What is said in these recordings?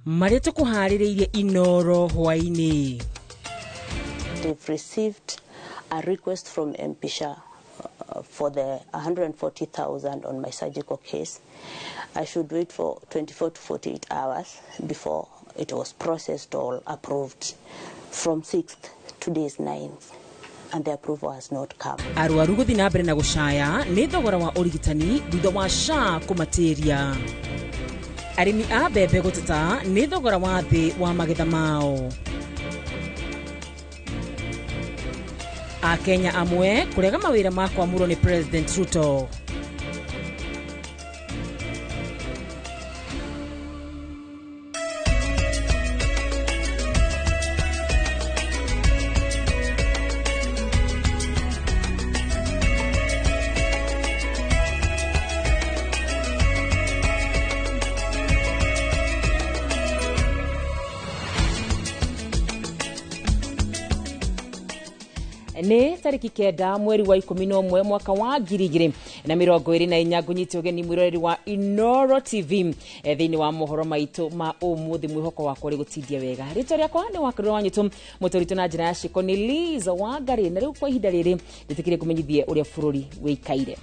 Maria tukuhaririirie Inoro hwaini. They've received a request from MPSHA for the 140,000 on my surgical case. I should wait for 24 to 48 hours before it was processed or approved. From 6th, today's 9th, and the approval has not come. Arwaru guthi na mbere na gucaya ni thogora wa urigitani thutha wa SHA kumateria. Arimi a mbembe guteta ni thogora wa thi wa magetha mao. A Kenya amwe kurega mawira ma kwamurwo ni President Ruto. Ni tariki kenda mweri wa 11 mwaka wa 2024 ngunyite ugeni mwiroreri wa Inoro TV thiini wa mohoro maitu ma umuthi mwihoko wa kuri gutindia wega rito ria kwa ni wakiro wanyitu mutorito na njira ya shiko ni Liza wa Ngari na riu kwa ihinda riri nditikire kumenyithie uria bururi wikaire.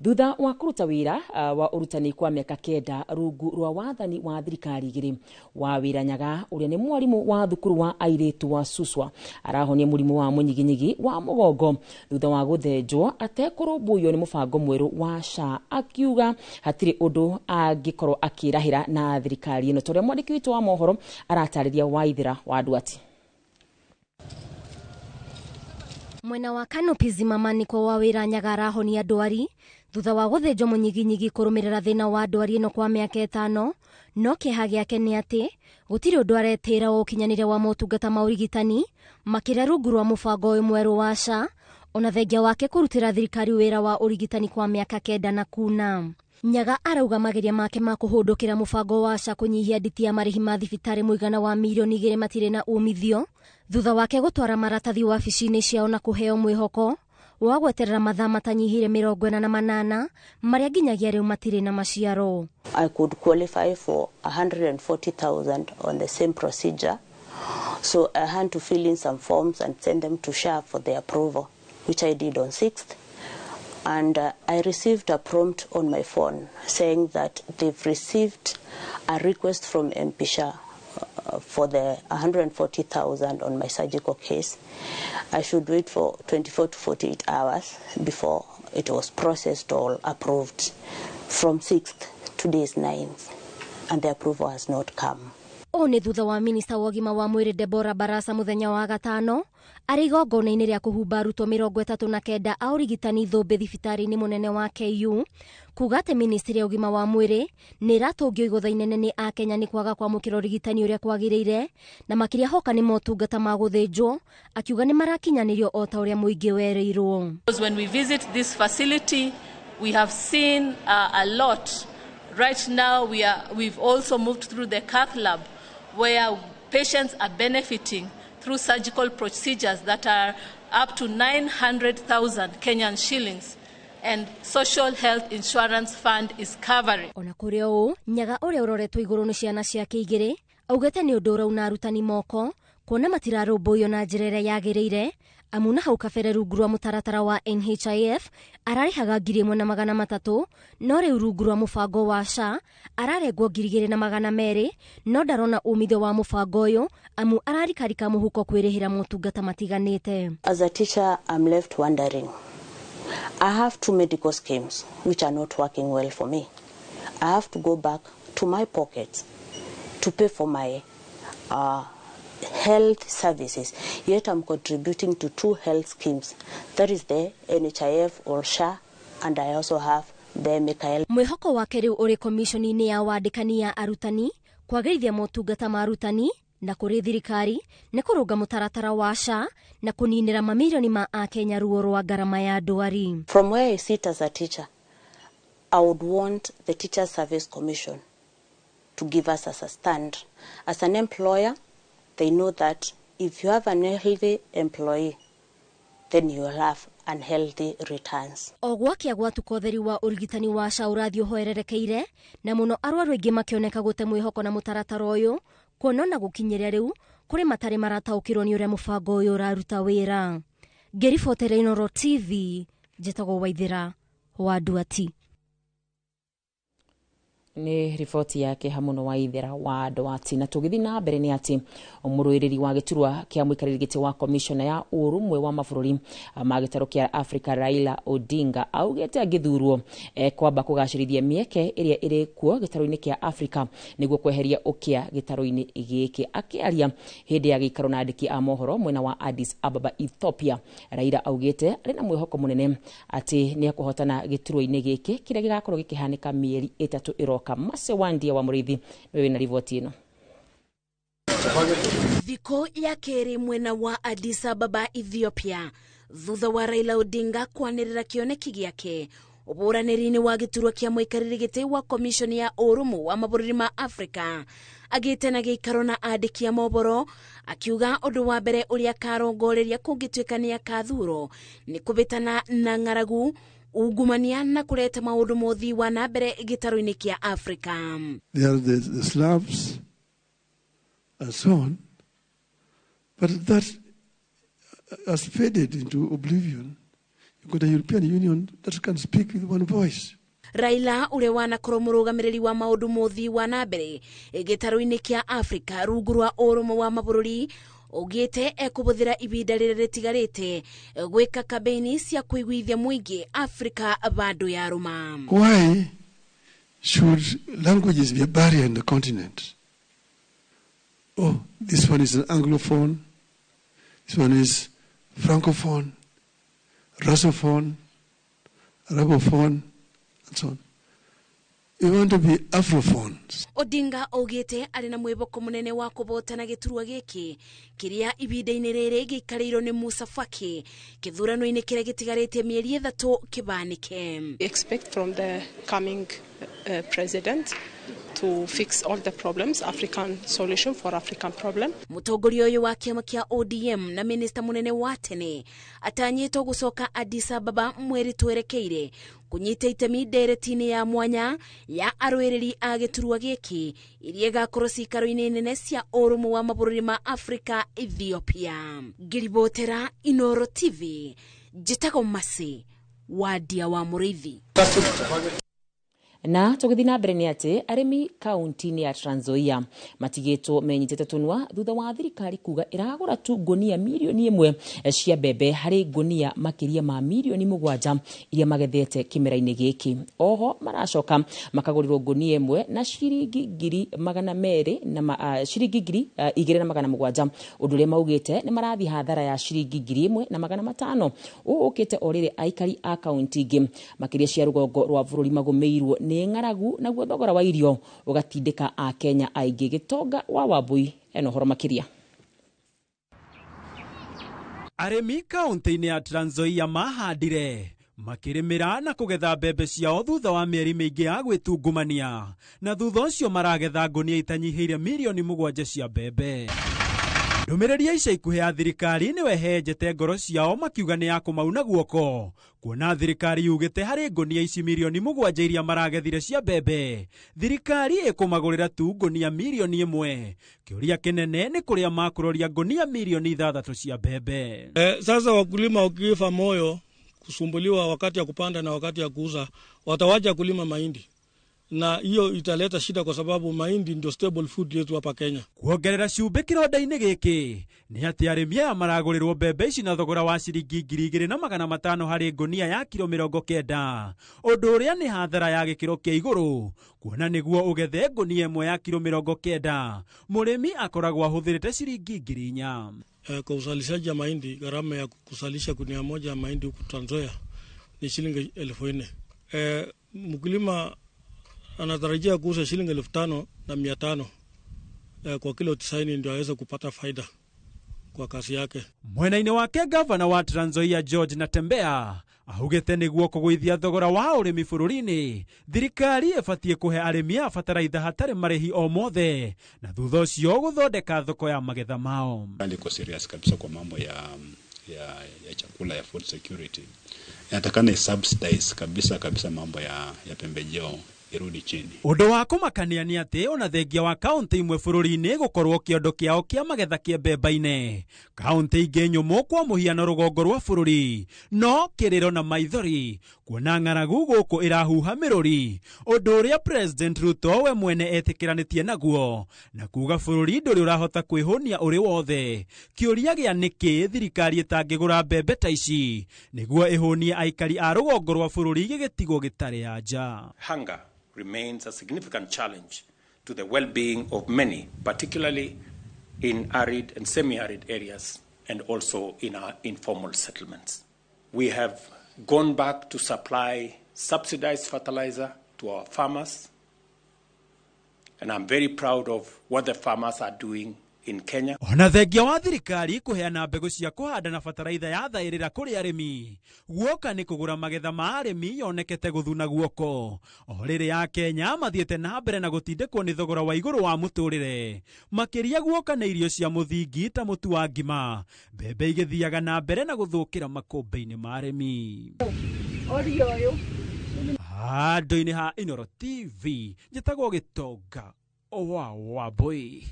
Thutha wa kuruta wira wa urutani kwa miaka kenda rungu rwa wathani wa thirikari igiri wa wira Nyaga uria ni mwarimu wa thukuru wa airetu wa Suswa arahonia murimu wa munyiginyigi wa mugongo thutha wa guthenjwo atekurumbuyo ni mubango mweru wa SHA akiuga hatiri undu angikorwo akirahira na thirikari ino toria mwandiki witu wa mohoro aratariria Waithira wa Ndwati. Mwena wa Kanopi Zimamani kwa wawira Nyaga arahonia ndwari thutha wa guthenjwo munyiginyigi kurumirira thina wa ndwari ino kwa miaka 5 no kiha giake ni ati gutiri undu aretira ukinyanire wa motungata ma urigitani makira rungu rwa mubango uyu mweru wa SHA ona thengia wake kurutira thirikari wira wa urigitani kwa miaka 9 na kuna. Nyaga arauga mageria make ma kuhundukira mubango wa SHA kunyihia nditi ya marihi ma thibitari muigana wa milioni 2 matire na umithio thutha wake gutwara maratathi wabici-ini ciao na kuheo mwihoko wa gweterera mathaa matanyihire 48 maria nginyagia riu matire na maciaro. I could qualify for 140,000 on the same procedure, so I had to fill in some forms and send them to SHA for the approval, which I did on 6th. And I received a prompt on my phone saying that they've received a request from MPSHA for the 140,000 on my surgical case. I should wait for 24 to 48 hours before it was processed or approved. From 6th, today's 9th, and the approval has not come. One thutha wa minista wa ugima wa mwiri Deborah Barasa muthenya wa gatano ari igongona-ini ria kuhumba arutwo 39 a urigitani thumbi thibitari-ini munene wa KU kuga ati ministry ya ugima wa mwiri ni iratungio igutha inene ni a Kenya ni kwaga kwamukira urigitani uria kwagiriire na makiria hoka ni motungata ma guthenjwo akiuga ni marakinyanirio o ta uria muingi wereirwo. When we visit this facility we have seen a lot. Right now we've also moved through the cath lab where patients are benefiting through surgical procedures that are up to 900,000 Kenyan shillings and social health insurance fund is covering. Ona kuri o Nyaga uria uroretwo iguru ni ciana ciake igiri augete ni undu urauna arutani moko kuona matirarumbuyo na njira iria yagiriire amuna hau kabere rungu rwa mutaratara wa NHIF ararihaga 1,300 no riu rungu rwa mubango wa SHA ararengwo 2,200 no ndarona umithio wa mubango uyu amu ararikarika muhuko kwirihira motungata matiganite. As a teacher, I'm left wondering. I have 2 medical schemes which are not working well for me. I have to go back to my pockets to pay for my health services, yet I'm contributing to 2 health schemes. That is the NHIF or SHA, and I also have the Mikael. Mwihoko wake riu uri commissioni-ini ya wandikani ya arutani kwagirithia motungata ma arutani na kuri thirikari ni kurunga mutaratara wa SHA na kuninira mamilioni ma a Kenya ruo rwa ngarama ya ndwari. From where I sit as a teacher, I would want the Teacher Service Commission to give us as a stand. As an employer, they know that if you have an healthy employee, then you will have unhealthy returns. Ogwakia gwatuka utheri wa urigitani wa SHA urathio hoererekeire na muno arwaru aingi makioneka gute mwihoko na mutaratara uyu kuona na gukinyiria riu kuri matari marataukirwo ni uria mubango uyu uraruta wira. Ngiribotera Inooro TV, njitagwo Waithira wa Nduati. Ni riboti yake hamuno Waithira wa Nduati. Na tugithi na mbere ni ati umuruiriri wa giturwa kia muikariri giti wa Commissioner ya urumwe wa mabũrũri ma gitaro kia Africa Raila Odinga augete agithurwo kwamba kugacirithia mieke iria iri kuo gitaro-ini kia Africa niguo kweheria ukia gitaro-ini giki. Akiaria hindi ya gikaro na andiki a mohoro mwena wa Addis Ababa, Ethiopia, Raila augete ari na mwihoko munene ati ni akuhotana gituro-ini giki kiria gigakorwo gikihanika mieri 3 iroka. Mase Wandia wa Murithi wewe na rivoti ino. Thiko ya keri mwena wa Addis Ababa, Ethiopia, thutha wa Raila Odinga kwanirira kioneki giake uburaniri-ini wa giturwa kia muikariri giti wa Commission ya urumwe wa mabũrũri ma Africa agite na gikaro na andiki a mohoro akiuga undu wa mbere uria karongoreria kungitwikania kathuro ni kubitana na ng'aragu ugumania na kuleta maundu mothi wa na mbere gitaro-ini kia Africa. There are the Slavs and so on, but that has faded into oblivion. You've got a European Union that can speak with one voice. Raila ule wana murugamiriri wa maundu mothi wa na mbere gitaro-ini kia Africa rungu rwa urumwe wa mabũrũri ogete ekubuthira ibida rire ritigarite gwika kampeni cia kuiguithia muingi Africa bado ya ruma. Why should languages be a barrier in the continent? Oh, this one is an Anglophone, this one is Francophone, Russophone, Arabophone, and so on. We want to be Afrophones. Odinga ogete ari na mwiboko munene wa kubotana giturwa giki kiria ibida-ini riri gikarirwo ni Musa Faki kithurano-ini kiria gitigarite mieri 3 kibanike. Expect from the coming president to fix all the problems, African solution for African problem. Mutongoria uyu wa kiama kia ODM na minister munene wa tene atanyitwo gucoka Addis Ababa mweri twerekeire kunyita itemi nderetini ya mwanya ya arwiriri a giturwa giki iria gakorwo cikaro-ini nene cia urumwe wa mabũrũri ma Africa, Ethiopia. Ngiribotera Inooro TV, njitagwo Mase Wandia wa Murithi. Na tugithi na mbere ni ati arimi kaunti-ini ya Trans Nzoia matigitwo menyitete tunwa thutha wa thirikari kuga iragura tu ngonia milioni 1 cia mbembe hari ngonia makiria ma milioni 7 iria magethete kimera-ini giki. Oho maracoka makagurirwo ngonia 1 na shiringi 200 na shiringi 2,700 undu ria maugite ni marathi hathara ya shiringi 1,500 ukite orire aikari a kaunti ingi makiria cia rugongo rwa bũrũri magumeirwo ni ng'aragu na guo thogora wa irio ugatindika a Kenya aingi. Gitonga wa Wambui eno horo makiria. Arimi kaunti-ini ya Trans Nzoia mahandire makirimira na kugetha mbembe ciao thutha wa mieri mingi ya gwitungumania na thutha ucio maragetha ngonia itanyihiire milioni 7 cia mbembe. Ndumiriri ica ikuhe ya thirikari ni wehenjete ngoro ciao makiuga ni ya kumauna guoko kuona thirikari yugite hari ngonia ici milioni 7 iria maragethire cia mbembe thirikari ikumagurira tu ngonia milioni 1. Kiuria kinene ni kuria makuroria ngonia milioni 6 cia mbembe. Sasa wakulima ukifa moyo kusumbuliwa wakati ya kupanda na wakati ya kuuza, watawacha kulima mahindi. Na hiyo italeta shida kwa sababu mahindi ndio stable food yetu hapa Kenya. Kuongerera ciumbe kironda-ini giki ni ati arimi aya maragurirwo mbembe ici na thogora wa ciringi 2,500 hari ngonia ya kilo 90, undu uria ni hathara ya gikiro kia iguru kuona niguo ugethe ngonia 1 ya kilo 90 murimi akoragwo ahuthirite ciringi 4,000. Kwa uzalishaji ya mahindi, gharama ya kusalisha gunia moja ya mahindi huku Trans Nzoia ni shilingi 4,000. Mkulima anatarajia kuuza shilingi 5,500 kwa kilo 90 ndio aweze kupata faida kwa kazi yake. Mwena-ini wake gavana wa Trans Nzoia George Natembea ahugite niguo kugwithia thogora wa urimi bũrũri-ini thirikari ibatie kuhe arimi a bataraitha hatari marihi o mothe na thutha ucio guthondeka thoko ya magetha mao. Niko serious kabisa kwa mambo ya ya chakula ya food security. Inatakana subsidize kabisa mambo ya pembejeo irudi chini. Undu wa kumakania ni ati ona thengia wa kaunti imwe bururi-ini gukorwo kiondo kiao kia magetha kiembemba-ini. Kaunti ingi nyumu kwa muhiano rugongo rwa bururi no kiriro na maithori kuona ng'aragu guku irahuha miruri, undu uria President Ruto we mwene etikiranitie naguo na kuga bururi nduri urahota kwihunia uri wothe. Kiuria gia niki thirikari itangigura mbembe ta ici niguo ihunie aikari a rugongo rwa bururi gigitigo gitari anja. Hunger remains a significant challenge to the well-being of many, particularly in arid and semi-arid areas and also in our informal settlements. We have gone back to supply subsidized fertilizer to our farmers, and I'm very proud of what the farmers are doing in Kenya. Ona thengia wa thirikari kuheana mbegu cia kuhanda na bataraitha ya thairira kuri arimi guoka ni kugura magetha ma arimi yonekete guthuna guoko. Oriri ya Kenya mathiete na mbere na gutindikwo ni thogora wa iguru wa muturire, makiria guoka na irio cia muthingi ta mutu wa ngima, mbembe igithiaga na mbere na guthukira makombe-ini ma arimi. Handu-ini ha Inoro TV njitagwo Gitonga wa boy.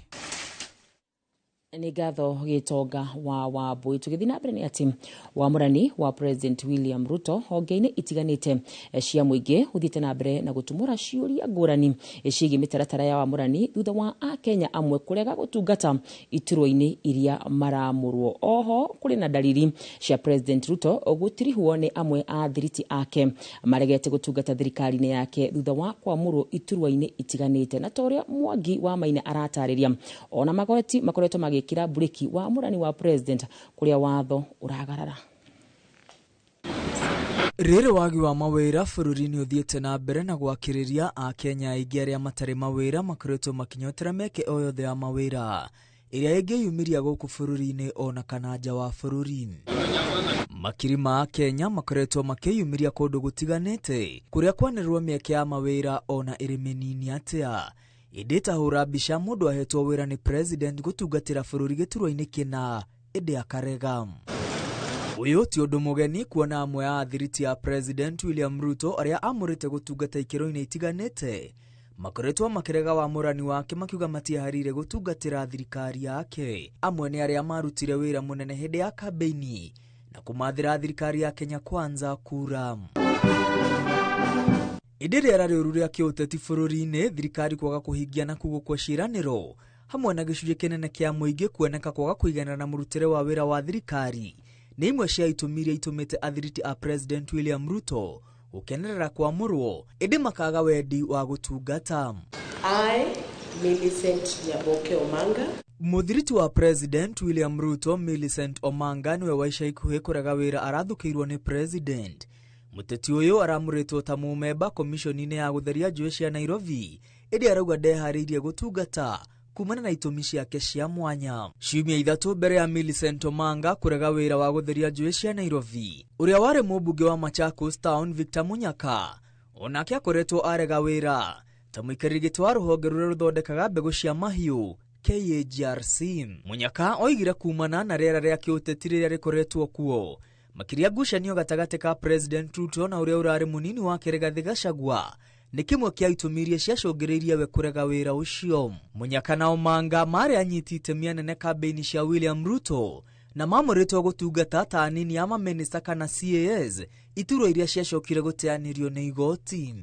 Ni gatho Gitonga wa boy. Tugithi na mbere ni ati wamurani wa President William Ruto honge-ini itiganite cia muingi uthiite na mbere na gutumura ciuria ngurani ciigi mitaratara ya wamurani thutha wa Akenya amwe kurega gutungata iturwa-ini iria maramurwo. Oho kuri na dalili cia President Ruto gutirihuo ni amwe a thiriti ake maregete gutungata thirikari-ini yake thutha wa kwamurwo iturwa-ini itiganite. Na toria Mwangi wa Maina aratariria ona magoti makoretwo magikira breki wa murani wa President kuria watho uragarara. Riri wagi wa mawira bururi-ini uthiete na mbere na gwakiriria Akenya aingi aria matari mawira makoretwo makinyotera meke o yothe ya mawira iria ingiyumiria guku bururi-ini ona kana nja wa bururi. Makiri ma Kenya makoretwo makiyumiria kundu gutiganite kuria kwanirwo mieke ya mawira ona iri minini atia. Ideta hura bisha mundu ahetwo wira ni President gutungatira bururi giturwa-ini kina indi akarega. Uyu ti undu mugeni kuona amwe a thiriti ya President William Ruto aria amurite gutungata ikiro-ini itiganite makoretwo makirega wamurani wake makiuga matiaharire gutungatira thirikari yake. Amwe ni aria marutire wira munene hindi ya kampeini na kumathira thirikari ya Kenya Kwanza kura. Idiri arariuru ria kiuteti bururi-ini thirikari kwaga kuhingia na kugukwa ciraniro hamwe na gicunjĩ kinene kia muingi kuoneka kwaga kuiganana na murutire wa wira wa thirikari ni imwe cia itũmi iria itumite athiriti a President William Ruto gukenerera kwamurwo indi makaga wendi wa gutungata. Millicent Nyaboke Omanga. Muthiriti wa President William Ruto Millicent Omanga niwe waica ikuhi kurega wira arathukiirwo ni President. Muteti uyu aramuritwo ta mumemba komishoni-ini ya gutheria njũĩ cia Nairobi indi arauga ndehariirie gutungata kumana na itũmi ciake cia mwanya. Ciumia ithatu mbere ya Millicent Omanga kurega wira wa gutheria njũĩ cia Nairobi, uria wari mubunge wa Machakos Town Victor Munyaka onake akoretwo arega wira ta muikariri giti wa ruhonge ruria ruthondekaga mbegu cia mahiũ KAGRC. Munyaka oigire kumana na riera ria kiuteti riria rikoretwo kuo makiria ngucanio gatagati ka President Ruto na uria urari munini wa Rigathi Gachagua ni kimwe kia itũmi iria ciacũngĩrĩirie we kurega wira ucio. Munyaka na Omanga mari anyiti itemi anene kampeini cia William Ruto na mamuritwo gutungata ta anini ya maminista kana CAS iturwa iria ciacokire guteanirio ni igoti.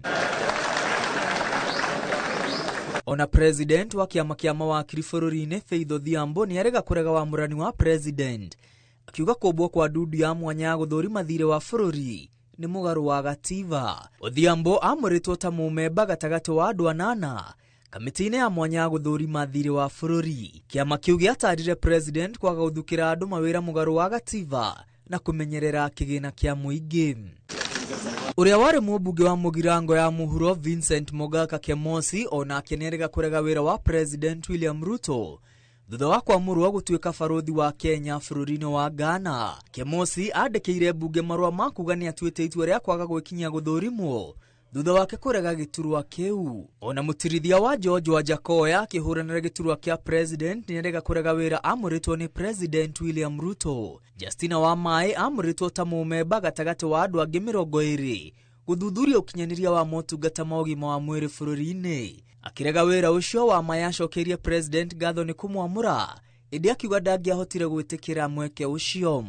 Ona President wa kiama kia mawakiri bururi-ini Faith Odhiambo ni arega kurega wamurani wa President akiuga kumbwo kwa ndudu ya mwanya ya guthurima thirĩ wa bururi ni mugaru wa gatiba. Odhiambo amuritwo ta mumemba gatagati wa andu anana kamiti-ini ya mwanya ya guthurima thirĩ wa bururi. Kiama kiu giatarire President kwaga guthukira andu mawira mugaru wa gatiba na kumenyerera kigina kia muingi. Uria wari mubunge wa Mugirango ya Muhuro Vincent Mogaka Kemosi onake nĩarega kurega wira wa President William Ruto thutha wa kwamurwo gutuika baruthi wa Kenya bururi-ini wa Ghana. Kemosi andĩkĩire bunge marũa ma kuga nĩ atuĩte itua rĩa kwaga gwĩkinyia gũthũrimwo thutha wake kurega giturwa kiu. Ona mutirithia wa George Wajakoya akihuranira giturwa kia president nirega kurega wira amuritwo ni President William Ruto. Justina Wamae amuritwo ta mumemba gatagati wa andu angi 20 guthuthuria ukinyaniria wa motungata ma ũgima wa mwĩrĩ bũrũri-inĩ. Akirega wira ucio Wamae acokerie president ngatho ni kumwamura, indi akiuga ndangĩahotire gwĩtĩkĩra mweke ucio.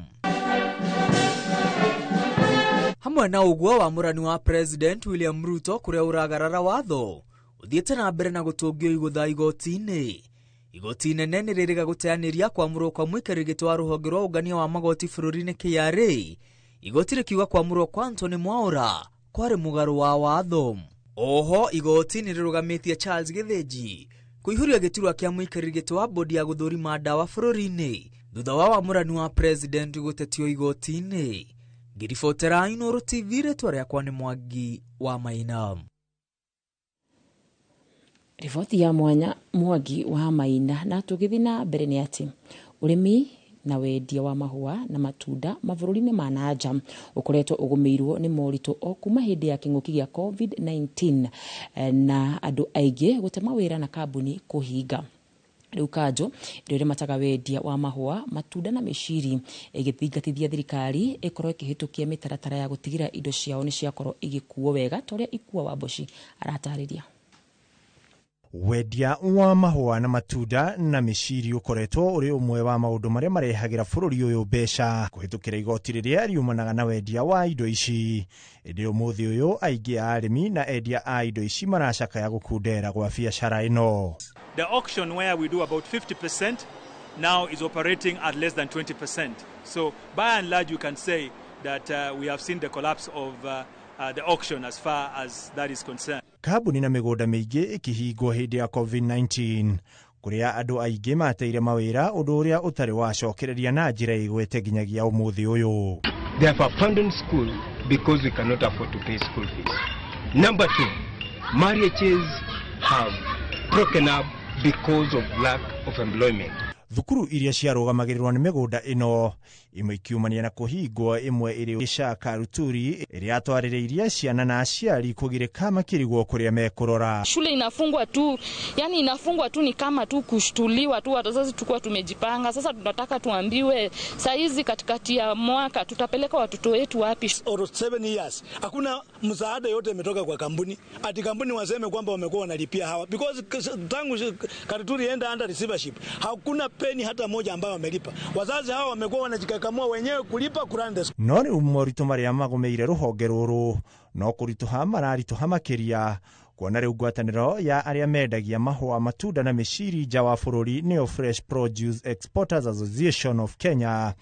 Hamwe na uguo wamurani wa President William Ruto kuria uragarara watho uthiĩte na mbere na gũtũngio igũtha igoti-inĩ. Igoti inene nĩ rĩrĩga gũteanĩria kwamũrwo kwa mũikarĩri wa rũhonge rwa ũngania wa magoti bũrũri-inĩ KRA. Igoti rĩkiuga kwamũrwo kwa Anthony Mwaũra kwarĩ mũgarũ wa watho. Oho igoti nĩ rĩrũgamĩtie Charles Githinji kũihũria gĩturwa kĩa mũikarĩri wa bodi ya gũthũrima ndawa bũrũri-inĩ thutha wa wamũrani wa president gũtetio igoti-inĩ. Ngiribotera Inooro TV rĩtwa rĩakwa nĩ Mwangi wa Maina. Riboti ya mwanya Mwangi wa Maina. Na tũgĩthiĩ na mbere nĩ atĩ ũrĩmi na wendia wa mahũa na matunda mabũrũri-inĩ ma nanja ũkoretwo ũgũmĩirwo nĩ moritũ o kuma hĩndĩ ya kĩng'ũki gĩa COVID-19 na andũ aingĩ gũte mawĩra na kambuni kũhinga. Rĩu kanjũ rĩrĩa mataga wendia wa mahũa matunda na mĩciri ĩgĩthingatithia thirikari ĩkorwo ĩkĩhĩtũkia mĩtaratara ya gũtigĩra indo ciao nĩ ciakorwo igĩkuo wega torĩa Ikua wa Boshi aratarĩria. Wendia wa mahũa na matunda na mĩciri ũkoretwo ũrĩ ũmwe wa maũndũ marĩa marehagĩra bũrũri ũyũ mbeca kũhĩtũkĩra igoti rĩrĩa riumanaga na wendia wa indo ici. Ĩndĩ ũmũthĩ ũyũ aingĩ a arĩmi na endia a indo ici maracakaya gũkundera gwa biacara ĩno. The auction where we do about 50% now is operating at less than 20%. So by and large you can say that we have seen the collapse of the auction as far as that is concerned. Kambuni na mĩgũnda mĩingĩ ĩkĩhingwo hĩndĩ ya COVID-19 kũrĩa andũ aingĩ mateire mawĩra ũndũ ũrĩa ũtarĩ wacokereria na njĩra ĩgwete nginyagia ũmũthĩ ũyũ. They have abandoned school because we cannot afford to pay school fees. Number 2, marriages have broken up because of lack of employment. Thukuru iria ciarũgamagĩrĩrwo nĩ mĩgũnda ĩno imwe ikiumania na kũhingwo, ĩmwe ĩrĩ Gĩcaka Ruturi ĩrĩa yatwarĩrĩirie ciana na aciari kũgirĩka makĩrigwo kũrĩa mekũrora. Shule inafungwa tu, yani inafungwa tu ni kama tu kushtuliwa tu, wazazi tukua tumejipanga. Sasa tunataka tuambiwe saa hizi katikati ya mwaka tutapeleka watoto wetu wapi? Or 7 years hakuna msaada yote imetoka kwa kampuni. Ati kampuni waseme kwamba wamekuwa wanalipia hawa because tangu Ruturi enda under receivership hakuna peni hata moja ambayo wamelipa. Wazazi hawa wamekuwa wanajikakamua wenyewe kulipa kurande. No nĩ moritũ marĩa magũmĩire rũhonge rũrũ no kũritũha mararitũha makĩria kuona rĩu ngwatanĩro ya arĩa mendagia mahũa matunda na mĩciri nja wa bũrũri nĩyo Fresh Produce Exporters Association of Kenya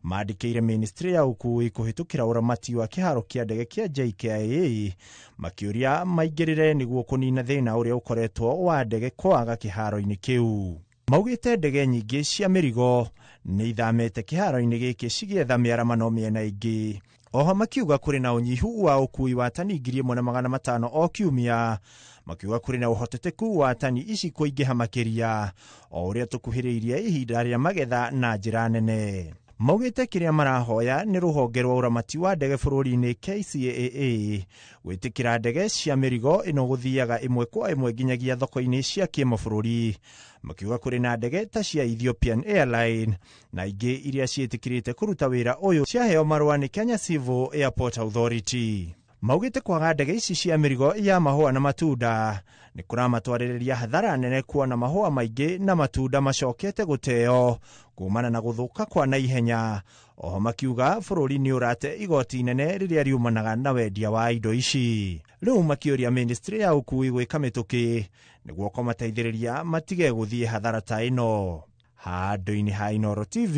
mandĩkĩire ministry ya ũkuui kũhĩtũkĩra ũramati wa kĩharo kĩa ndege kĩa JKIA makĩũria maingĩrĩre nĩguo kũnina thĩna ũrĩa ũkoretwo wa ndege kwaga kĩharo-inĩ kĩu. Maugĩte ndege nyingĩ cia mĩrigo nĩ ithamĩte kĩharo-inĩ gĩkĩ cigĩetha mĩaramano mĩena ĩngĩ. Oho makiuga kũrĩ na ũnyihu wa ũkui wa tani 1,500 o kiumia, makiuga kũrĩ na ũhoteteku wa tani ici kũingĩha makĩria o ũrĩa tũkuhĩrĩirie ihinda rĩa magetha na njĩra nene. Maugĩte kĩrĩa marahoya nĩ rũhonge rwa ũramati wa ndege bũrũri-inĩ KCAA gwĩtĩkĩra ndege cia mĩrigo ĩno gũthiaga ĩmwe kwa ĩmwe nginyagia thoko-inĩ cia kĩmabũrũri, makiuga kũrĩ na ndege ta cia Ethiopian Airline na ingĩ iria ciĩtĩkĩrĩte kũruta wĩra ũyũ ciaheo marũa nĩ Kenya Civil Airport Authority. Maugĩte kwaga ndege ici cia mĩrigo ya mahũa na matunda nĩ kũramatwarĩrĩria hathara nene kuona mahũa maingĩ na matunda macokete gũteo kumana na gũthũka kwa naihenya. Oho makiuga bũrũri nĩ ũrate igoti inene rĩrĩa riumanaga na wendia wa indo ici. Rĩu makĩũria ministry ya ũkui gwĩka mĩtũkĩ nĩguo kũmateithĩrĩria matige gũthiĩ hathara ta ĩno. Handũ-inĩ ha Inooro TV,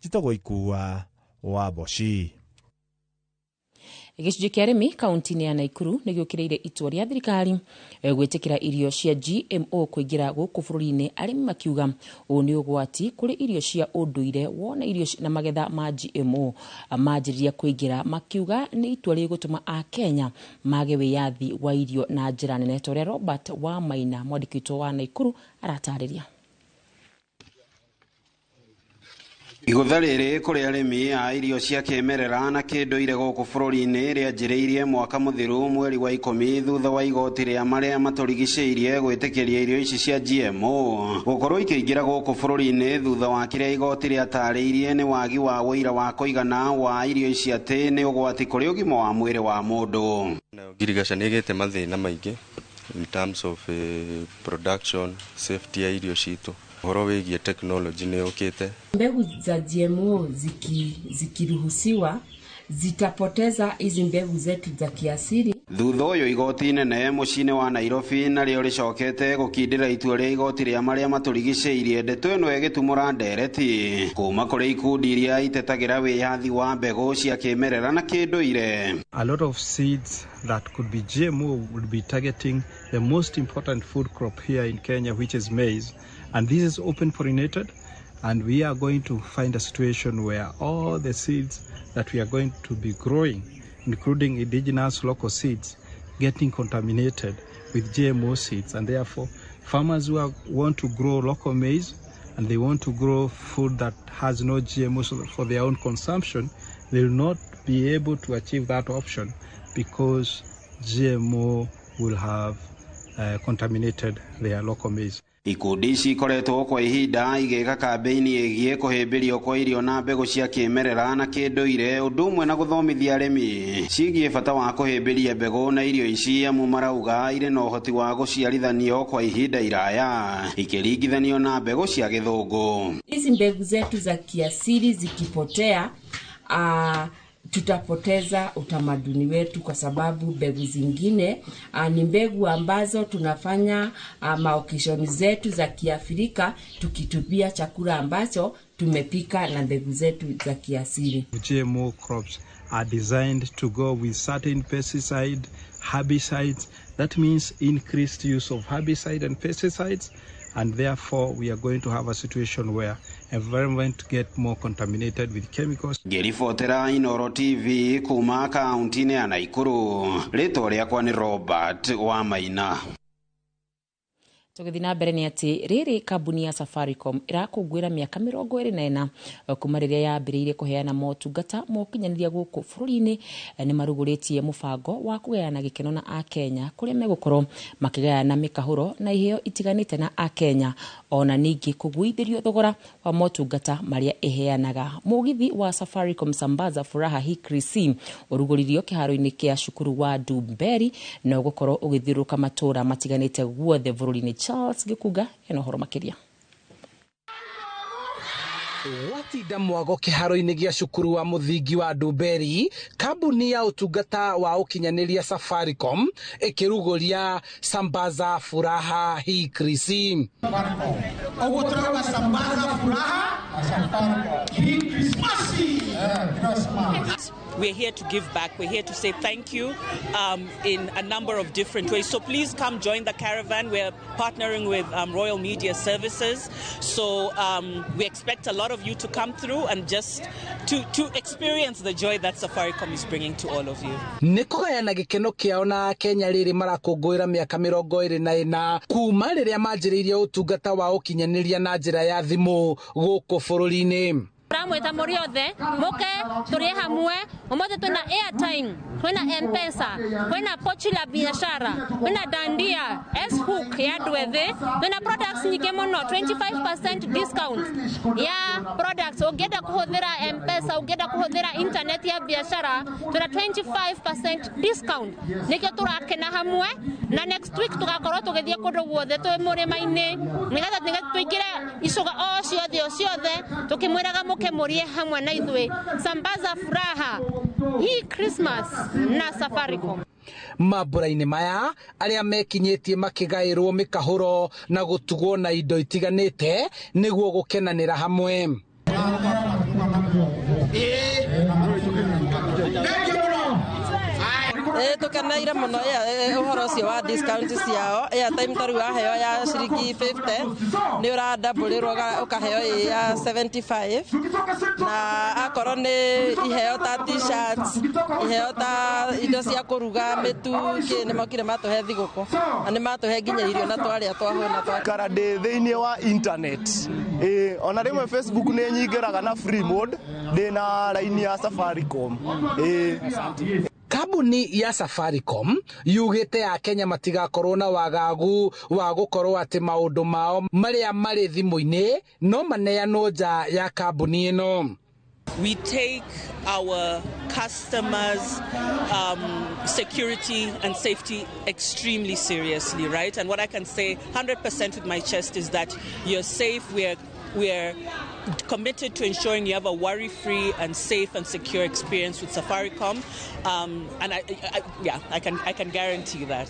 njĩtagwo Ikua wa Boshi. Gĩcunjĩ kĩa arĩmi kaunti-inĩ ya Naikuru nĩ gĩũkĩrĩire itua rĩa thirikari gwĩtĩkĩra irio cia GMO kũingĩra gũkũ bũrũri-inĩ. Arĩmi makiuga ũũ nĩ ũgwati kũrĩ irio cia ũndũire wona irio na magetha ma GMO manjĩrĩria kũingĩra. Makiuga nĩ itua rĩgũtũma a Kenya mage wĩyathi wa irio na njĩra nene, torĩa Robert wa Maina mwandĩki witũ wa Naikuru aratarĩria. Igutha riri kuri arimi a irio cia kimerera na kinduire guku bururi-ini rianjiriirie mwaka muthiru mweri wa 10 thutha wa igoti ria maria maturigicĩirie gwitikiria irio ici cia GMO gukorwo ikiingira guku bururi-ini thutha wa kiria igoti riatariirie ni wagi wa wĩira wa kuigana wa irio ici ati ni ugwati kuri ugima wa mwiri wa mundu. Girigasha nigite mathina maingi in terms of production safety ya irio citu. Horo wigie technology ni ukite. Mbegu za GMO zikiruhusiwa zitapoteza hizi mbegu zetu za kiasili. Thutha uyu igoti nene mucini wa Nairobi nario ricokete gukindira itua ria igoti ria maria maturigicĩirie ndeto ino igitumura ndereti kuma kuri ikundi iria itetagira wiyathi wa mbegu cia kimerera na kinduire. A lot of seeds that could be GMO would be targeting the most important food crop here in Kenya, which is maize, and this is open pollinated, and we are going to find a situation where all the seeds that we are going to be growing, including indigenous local seeds, getting contaminated with GMO seeds. And therefore, farmers who want to grow local maize and they want to grow food that has no GMOs for their own consumption, they will not be able to achieve that option because GMO will have contaminated their local maize. Ikundi ici ikoretwo kwa ihinda igeka kambeini igie kuhimbirio kwa irio na mbegu cia kimerera na kinduire undu umwe na guthomithia arimi cigie bata wa kuhimbiria mbegu na irio ici amu marauga ire no hoti wa guciarithanio kwa ihinda iraya ikiringithanio na mbegu cia githungu. Hizi mbegu zetu za kiasili zikipotea tutapoteza utamaduni wetu kwa sababu mbegu zingine ni mbegu ambazo tunafanya maokishoni zetu za Kiafrika tukitupia chakula ambacho tumepika na mbegu zetu za kiasili. GMO crops are designed to go with certain pesticide, herbicides. That means increased use of herbicide and pesticides, and therefore we are going to have a situation where environment get more contaminated with chemicals. Gerifotera Inoro TV kuma kaunti ya Naikuru. Rĩtwa rĩakwa ni Robert wa Maina. Tugithina mbere ni ati riri kambuni ya Safaricom irakungwira miaka 24 kuma riria yambiriire kuheana motungata mokinyaniria guku bururi-ini ni maruguritie mubango wa kuheana gikeno na Akenya kuria megukorwo makigayana mikahuro na iheo itiganite na Akenya ona ningi kuguithirio thogora wa motungata maria iheanaga. Mugithi wa Safaricom Sambaza Furaha Hikrisi uruguririo kiharo-ini kia cukuru wa Dumberi na gukorwo ugithiruka matura matiganite guothe bururi-ini. Charles Gikuga eno horo makiria. Watinda mwago kiharo-ini gia cukuru wa muthingi wa Dumberi, kambuni ya utungata wa ukinyaniria Safaricom ikiruguria Sambaza Furaha Hikrisi. Ogotrawa Sambaza Furaha Hikrisi. We're here to give back. We're here to say thank you in a number of different ways. So please come join the caravan. We're partnering with Royal Media Services. So we expect a lot of you to come through and just to experience the joy that Safaricom is bringing to all of you. Nikogayana gikeno kiao na Kenya riri marakungwira miaka 24 kuma riria manjiriirie utungata wa ukinyaniria na njira ya thimu guku bururi-ini. Ramweta muri othe muke turi hamwe umote tuna airtime kwena M-Pesa kwena pochi la biashara kwena dandia S-hook ya dwethe kwena products nyike muno 25% discount ya products ugenda kuhuthira M-Pesa ugenda kuhuthira internet ya biashara tuna 25% discount nike turakena hamwe na next week tugakorwo tugithie kundu guothe twi murima-ini nigetha twikire icuga o ciothe tukimwiraga murie hamwe na ithwe Sambaza Furaha hii Christmas na Safaricom. Mabura-ini maya aria mekinyetie makigairwo mikahuro na gutugwo na indo itiganite niguo gukenanira hamwe. tukeneire muno uhoro ucio wa discount ciao airtime taru aheo ya ciringi 50 ni uradabulirwo ukaheo ya 75 na akorwo ni iheo ta t-shirts iheo ta indo cia kuruga mitu ni mokire matuhe thiguko na ni matuhe nginya irio na twaria twahuna karade thiini wa internet ona rimwe Facebook ni nyingiraga na free mode ndina line ya Safaricom Kambuni ya Safaricom yugite ya Kenya matigakorwo na wagagu wa gukorwo ati maundu mao maria mari thimu-ini no maneanwo nja ya kambuni ino. We take our customers' security and safety extremely seriously, right? And what I can say 100% with my chest is that you're safe. We're committed to ensuring you have a worry-free and safe and secure experience with Safaricom, and I can guarantee that.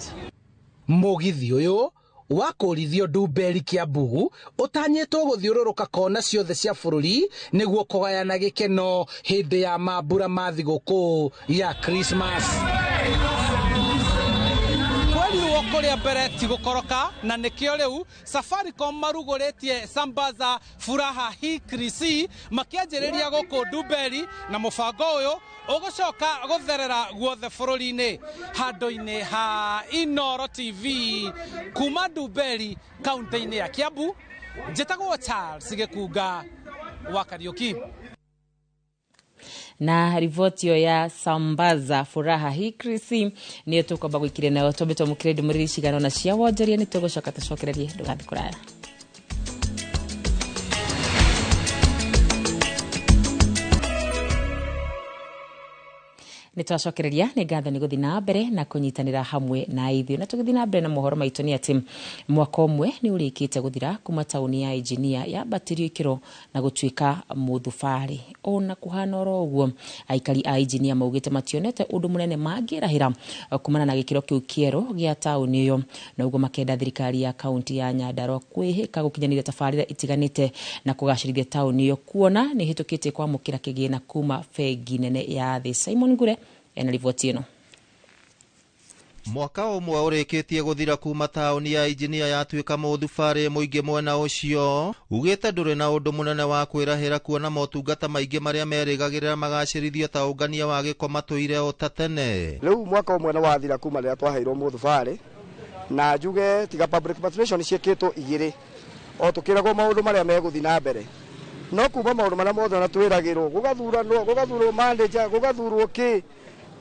Mugithi uyu wa kurithio Ndumberi Kiambu utanyitwo guthiururuka kona ciothe cia bururi niguo kugayana gikeno hindi ya mambura ma thiguku ya Christmas. Kuria mbere tigukoroka na nikio riu Safaricom maruguritie sambaza furaha hii krisi makianjiriria guku Ndumberi na mubango uyu ugucoka gutherera guothe bururi-ini handu-ini ha Inoro TV kuma Ndumberi kaunti-ini ya Kiambu. Njitagwo Charles Gikunga wa Kariuki. Na rivoti ya sambaza furaha hii krisi niyo tukwamba gwikire nayo tobeto mukire muri cigano na cia wonjoria ni tugucoka tucokererie ndugathi kuraya. Nitwacokereria ni ngatho ni guthi na mbere na kunyitanira hamwe na ithio na tugithi na mbere na mohoro maitu ni ati mwaka umwe ni urikite guthira kuma tauni ya engineer ya batirio ikiro na gutuika muthufari ona kuhana oroguo aikari a engineer maugite mationete undu munene mangirahira kumana na gikiro kiu kiero gia tauni iyo na ugo makenda thirikari ya kaunti ya Nyandarua kwihika gukinyanira tafarira itiganite na kugacirithia tauni iyo kuona ni hitukite kwa mukira kigina kuma fegi nene ya thi. Simon Gure ena rivoti ino. Mwaka umwe urikitie guthira kuma tauni ya engineer yatuika muthufari muingi mwena ucio ugite nduri na undu munene wa kwirahira kuona motungata maingi maria merigagirira magacirithio ta ungania wa giko matuire o tatene. Riu mwaka umwe na wathira kuma riria twaheirwo muthufari na njuge tiga public participation ciekitwo igiri o tukiragwo maundu maria meguthi na mbere no kuma maundu maria mothe na twiragirwo gugathurwo manager gugathurwo ki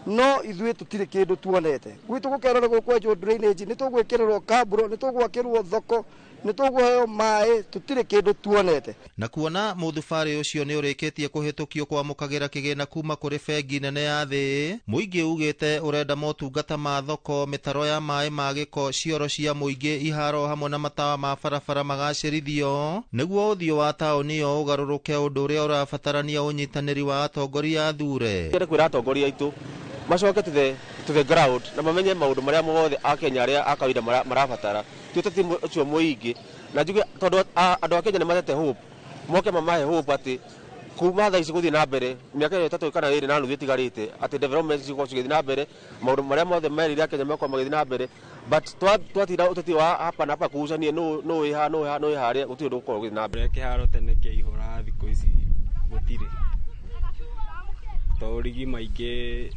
no ithuĩ tutire kindu tuonete gwitu gukerera gukwenjwo drainage ni tugwikirwo kaburo ni tugwakirwo thoko ni tugweheo mai tutire kindu tuonete. Na kuona muthufari ucio ni urikitie kuhitukio kwa mukagira kigina kuma kuri fegi nene ya thi muingi ugite urenda motungata ma thoko mitaro ya mai ma giko cioro cia muingi iharo hamwe na matawa ma barabara magacirithio niguo uthio wa tauni yo ugaruruke undu uria urabatarania unyitaniri wa atongoria athure. Kwira atongoria itu macoke to the ground na mamenye maundu maria mothe a Kenya aria akawida marabatara tutati ucio muingi na njuge tondu andu a Kenya ni matete hope moke mamahe hope ati kuma thaa ici guthii na mbere miaka itatu kana iri na nuthu itigarite ati development cigo cigithi na mbere maundu maria mothe merire Kenya meko magithi na mbere but twatira utati wa hapa na hapa kuucania no iharia guti undu gukorwo guthi na mbere kiharo tene kia ihura thiko ici gutire torigi maingi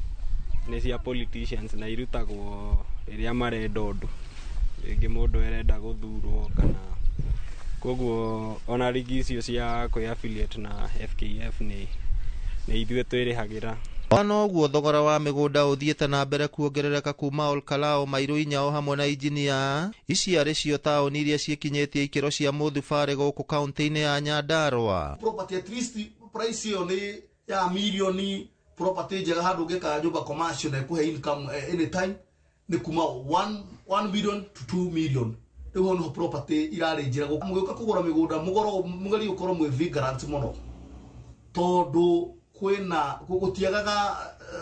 ni cia politicians na irutagwo iria marenda undu ingi mundu erenda guthurwo kana koguo ona rigi icio cia kwi affiliate na FKF ni ithuĩ twĩrĩhagira. Ona ũguo thogora wa mĩgũnda ũthiĩte na mbere kuongerereka kuma Olkalao Mairũ Inyao hamwe na engineer ici arĩ cio taũni iria ciĩkinyĩtie ikĩro cia mũthubari gũkũ kaunti-inĩ ya Nyandarua. Property at least price iyo ni ya milioni property njega handu ngeka nyumba commercial na ikuhe income anytime ni kuma 1 million to 2 million. Riu hono property irari njira mugiuka kugura migunda mugari ukorwo mwe vigilance muno tondu kwina gutiagaga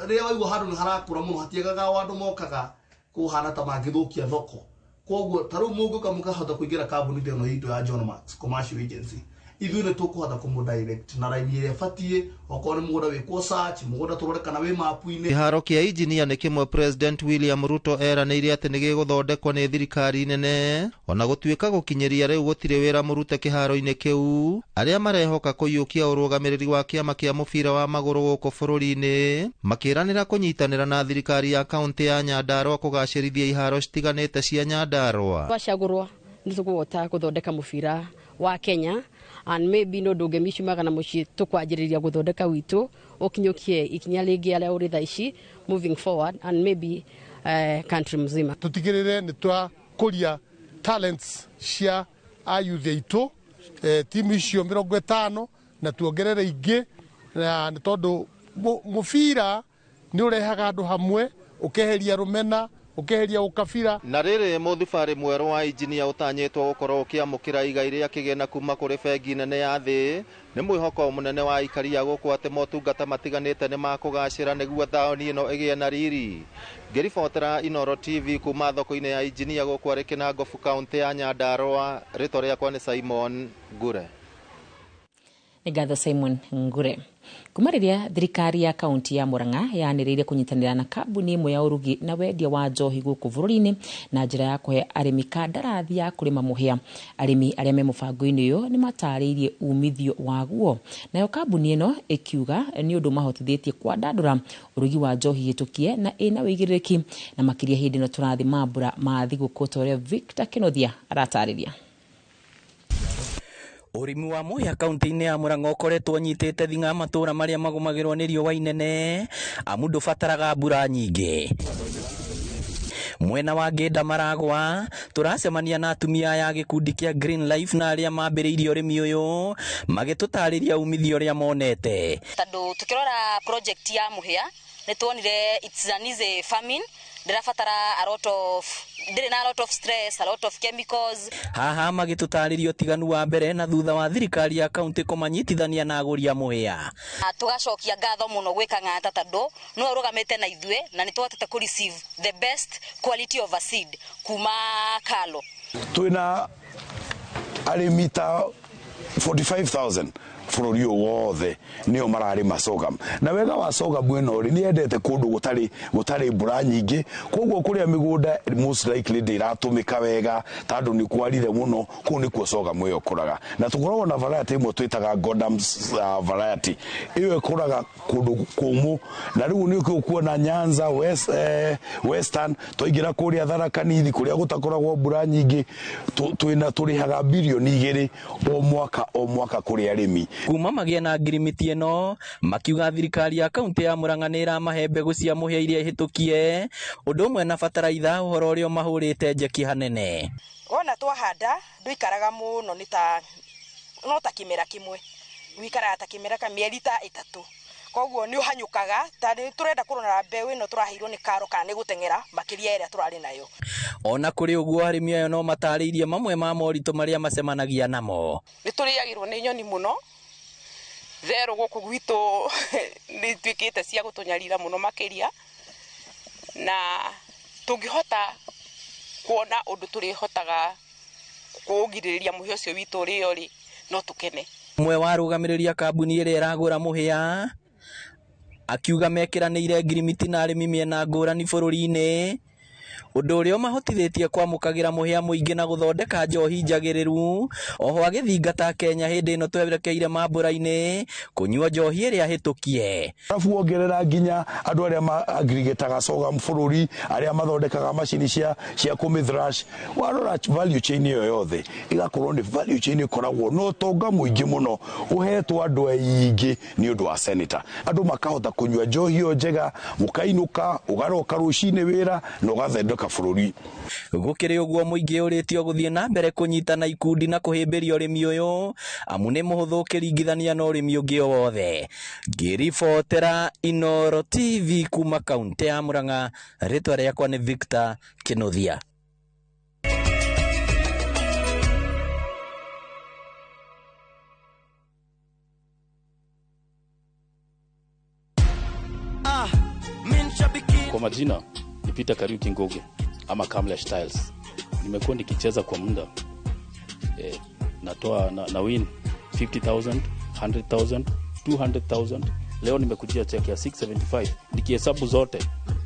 ria waigwa handu ni harakura muno hatiagaga wandu mokaga kuhana ta mangithukia thoko koguo taru mugiuka mukahota kuingira kambuni ino indo ya John Max commercial agency ithuĩ nĩ tũkũhota kũmũdirect na raini ĩrĩa ĩbatiĩ okorwo nĩ mũgũnda wĩkwo search mũgũnda tũroreka na wĩ mapu-inĩ. Kĩharo kĩa injinia nĩ kĩmwe President William Ruto eranĩire atĩ nĩ gĩgũthondekwo nĩ thirikari nene, ona gũtuĩka gũkinyĩria rĩu gũtirĩ wĩra mũrute kĩharo-inĩ kĩu. Arĩa marehoka kũiyũkia ũrũgamĩrĩri wa kĩama kĩa mũbira wa magũrũ gũkũ bũrũri-inĩ makĩranĩra kũnyitanĩra na thirikari ya kaunti ya Nyandarua kũgacĩrithia iharo citiganĩte cia Nyandarua. Twacagũrwo nĩ tũkũhota gũthondeka mũbira wa Kenya, and maybe no ndũngĩmiciumaga na mũciĩ tũkwanjĩrĩria gũthondeka witũ ũkinyũkie ikinya rĩngĩ arĩa ũrĩ thaa ici moving forward and maybe country mzima. Tutigĩrĩre nĩ twakũria talents cia ayuthi aitũ timu icio 50 na tuongerere ingĩ, na nĩ tondũ mũbira nĩ ũrehaga andũ hamwe, ũkeheria rũmena, ũkeheria ũkabira. Na rĩrĩ mũthubarĩ mwerũ wa injinia ũtanyĩtwo gũkorwo ũkĩamũkĩra igai rĩa kĩgĩna kuma kũrĩ bengi nene ya thĩ, nĩ mwĩhoko mũnene wa ikaria gũkũ atĩ motungata matiganĩte nĩ makũgacĩra nĩguo thaoni ĩno ĩgĩe na riri. Ngĩribotera Inooro TV kuma thoko-inĩ ya injinia gũkũ arĩ Kinangofu kaunti ya Nyandarua, rĩtwa rĩakwa nĩ Simon Ngure. Nĩ ngatho Simon Ngure. Kuma rĩrĩa thirikari ya kaunti ya Murang'a yanĩrĩire kũnyitanĩra na kambuni ĩmwe ya ũrugi na wendia wa njohi gũkũ bũrũri-inĩ na njĩra ya kũhe arĩmi kandarathi ya kũrĩma mũhĩa, arĩmi arĩa me mũbango-inĩ ũyũ nĩ matarĩirie umithio waguo. Nayo kambuni ĩno ĩkiuga nĩ ũndũ mahotithĩtie kwandandũra ũrugi wa njohi hĩtũkie na ĩna wĩigĩrĩrĩki, na makĩria hĩndĩ ĩno tũrathi mambura ma thigũkũ ta ũrĩa Victor Kenothia aratarĩria. Ũrĩmi wa mũhĩa kaunti-inĩ ya Murang'a ũkoretwo ũnyitĩte thing'a matũũra marĩa magũmagĩrwo nĩ riũa inene, amu ndũbataraga mbura nyingĩ. Mwena wa Ngĩnda Maragwa tũracemania na atumia ya gĩkundi kĩa Green Life na arĩa mambĩrĩirie ũrĩmi ũyũ magĩtũtarĩria umithio ũrĩa monete. Tondũ tukirora project ya mũhĩa nĩ tuonire it's an easy farming, ndĩrabatara a lot of stress, a lot of chemicals. Haha magĩtũtarĩria ũtiganu wa mbere na thutha wa thirikari ya kaunti kũmanyitithania na agũri a mũhĩa. Tugacokia ngatho mũno gwĩ Kang'ata tondũ no ũrũgamĩte na ithuĩ na nĩ twahotete ku receive the best quality of a seed kuma Kalo. Twĩna arĩmi ta 45,000 bũrũri ũyũ wothe nĩo mararĩma sorghum, na wega wa sorghum ĩno rĩ nĩ endete kũndũ gũtarĩ mbura nyingĩ, koguo kũrĩa mĩgũnda most likely ndĩratũmĩka wega tondũ nĩ kwarire mũno, kũu nĩkuo sorghum ĩyo ĩkũraga. Na tũkoragwo na variety ĩmwe twĩtaga Godam's variety, ĩyo ĩkũraga kũndũ kũmũ, na rĩu nĩ kuona Nyanza Western, twaingĩra kũrĩa Tharaka Nithi kũrĩa gũtakoragwo mbura nyingĩ, tũrĩhaga bilioni 2 o mwaka kũrĩ arĩmi. Kuma magĩa na ngirimiti ĩno makiuga thirikari ya kaunti ya Murang'a nĩ ĩramahe mbegũ cia mũhĩa iria hĩtũkie, ũndũ ũmwe na bataraitha, ũhoro ũrĩa mahũrĩte njeki hanene. Wona twahanda ndũikaraga mũno, no ta kĩmera kĩmwe wikaraga ta kĩmera ka mĩeri ta 3, koguo nĩ ũhanyũkaga tondũ turenda kũrora mbeũ ĩno tũraheirwo nĩ Karo kana nĩ gũteng'era makĩria ĩrĩa tũrarĩ nayo. Ona kũrĩ ũguo arĩmi ayo no matarĩirie mamwe ma moritũ marĩa macemanagia namo. Nĩ tũrĩagĩrwo nĩ nyoni mũno, therũ gũkũ gwitũ nĩ tuĩkĩte cia gũtũnyarira mũno makĩria, na tũngĩhota kuona ũndũ tũrĩhotaga kũgirĩrĩria mũhĩa ũcio witũ ũrĩo rĩ no tũkene. Mwe wa rũgamĩrĩria kambuni ĩrĩa ĩragũra mũhĩa akiuga mekĩranĩire ngirimiti na arĩmi mĩena ngũrani bũrũri-inĩ, ũndũ ũrĩa mahotithĩtie kwamũkagĩra mũhĩa mũingĩ na gũthondeka njohi njagĩrĩru. Oho agĩthingata Kenya hĩndĩ ĩno twerekeire mambura-inĩ kũnyua njohi ĩrĩa hĩtũkie. Arabu wongerera nginya andũ arĩa ma-aggregataga sorghum bũrũri, arĩa mathondekaga macini cia kũmĩthrash, warora value chain ĩyo yothe ĩgakorwo nĩ value chain ĩkoragwo no ũtonga mũingĩ mũno ũhetwo andũ aingĩ nĩ ũndũ wa senator. Andũ makahota kũnyua njohi ĩyo njega, mũkainũka ũgaroka rũcinĩ wĩra na ũgathondeka bũrũri. Gũkĩrĩ ũguo mũingĩ ũrĩtio gũthiĩ na mbere kũnyitana ikundi na kũhĩmbĩria ũrĩmi ũyũ, amu nĩ mũhũthũ ũkĩringithania na ũrĩmi ũngĩ o wothe. Ngĩribotera Inooro TV kuma kaunti ya Murang'a, rĩtwa rĩakwa nĩ Victor Kenothia. Kwa majina ni Peter Kariuki Ngoge ama Kamlesh Styles. Nimekuwa nikicheza kwa muda. Natoa na win 50,000, 100,000, 200,000. Leo nimekujia check ya 675. Nikihesabu zote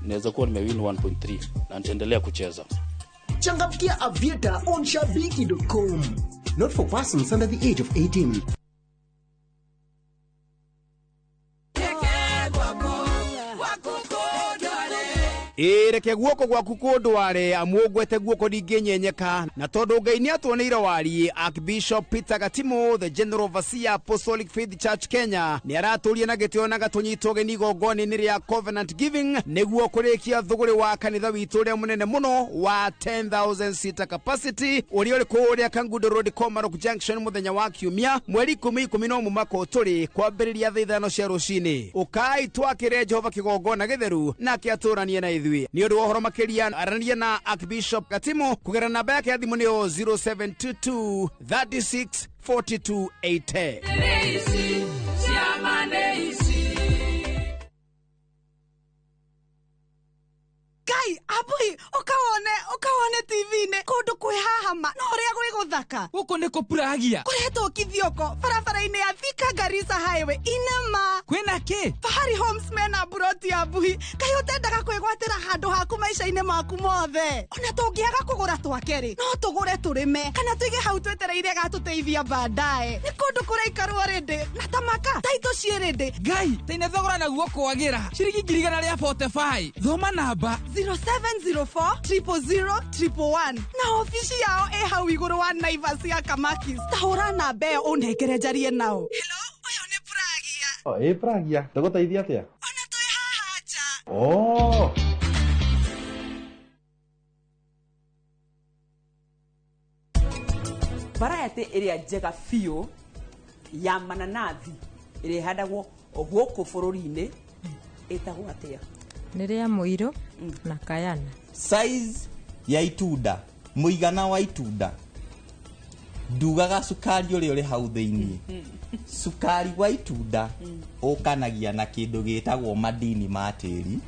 naweza kuwa nimewin 1.3 na nitaendelea kucheza. Changamkia Aviator on shabiki.com. Not for persons under the age of 18. Reke guoko gwaku kundware amugwete guoko ndinginyenyeka na tondu Ngai ni atuoneire wari Archbishop Peter Gatimo, the General Overseer Apostolic Faith Church Kenya, ni araturia na gitio na gatunyitwo geni gongoni-ini ria Covenant Giving niguo kurikia thuguri wa kanitha witu ria munene muno wa 10,000 seater capacity uri kuria Kangundo Road Komarok Junction muthenya wa Kiumia mweri 10 mwaka uturi kwambiriria thaa 5 cia rucini. Ukai twakire Jehova kigongona githeru na kiaturanie na ithui ni undu ohoro makiria arania na Archbishop Gatimo kugera namba yake ya thimu ni 0722 36 42 80. Kai, abui, ukaone TV-ne kundu kwi hahama no uria gwi guthaka guku ni kupuragia kurehetwo kithioko barabara-ini ya Thika Garissa Highway inema kwina ki Fahari Homes mena buroti abui kai utendaga kwigwatira handu haku maisha-ini maku mothe ona tungiaga kugura twakeri no tugure turime kana tuige hau twetereire gatuteithia baadaye ni kundu kuraikarwo rindi na tamaka taito cierindi Ngai teine thogora naguo kwagira ciringi 145 thoma namba 0704 000 111 na ofisi yao hau iguru wa Naivas ya Kamakis. Tahura namba ĩyo ũnengere njarie nao. Hello, ũyũ nĩ Pragia. Pragia, ndagũteithia atĩa? Ona twĩ haha nja. Oh. Variety ĩrĩa njega biũ ya mananathi ĩrĩa ihandagwo gũkũ bũrũri-inĩ ĩtagwo atĩa? Nĩ rĩa mũirũ na kayana. Size ya itunda, muigana wa itunda, ndugaga sukari ũrĩa ũrĩ hau thĩinĩ. Sukari wa itunda ũkanagia na kĩndũ gĩtagwo madini ma tĩri.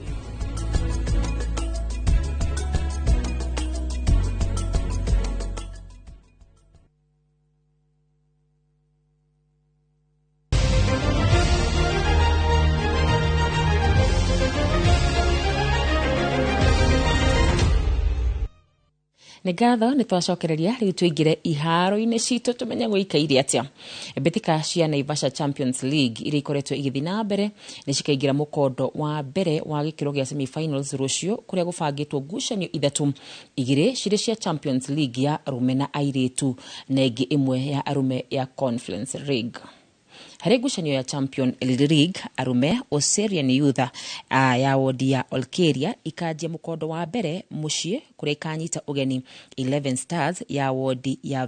Nĩ ngatho nĩ twacokereria rĩu tũingĩre iharo-inĩ citũ tũmenye gũikaire atĩa. Mbĩtĩka cia Naivasha Champions League iria ikoretwo igĩthiĩ na mbere nĩ cikaingĩra mũkondo wa mbere wa gĩkĩro gĩa semi-finals rũciũ kũrĩa gũbangĩtwo ngucanio ithatũ, igĩrĩ cirĩ cia Champions League ya arũme na airĩtu na ĩngĩ ĩmwe ya arũme ya Conference League. Harĩ ngucanio ya Champion League arũme Oserian Youth ya wodi ya Olkeria ikanjia mũkondo wa mbere mũciĩ kũrĩa ikanyita ũgeni 11 Stars ya wodi ya